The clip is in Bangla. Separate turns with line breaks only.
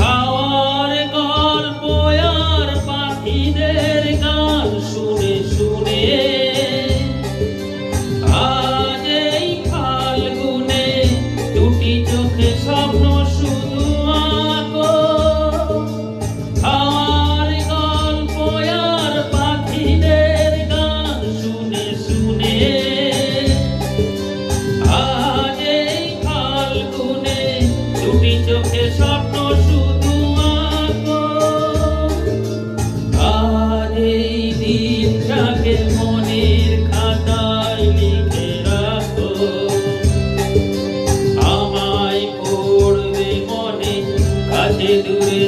হাওয়ার গল্প আর পাখিদের গান শুনে শুনে আজ এই ফাল্গুনে দুটি চোখে স্বপ্ন শুধু আঁকো। হাওয়ার গল্প আর পাখিদের গান শুনে শুনে আজ এই ফাল্গুনে দুটি চোখে স্বপ্ন শুধু আঁকো। আজ এই দিনটাকে মনের খাতায় লিখে রাখো, আমায় পড়বে মনে কাছে দূরে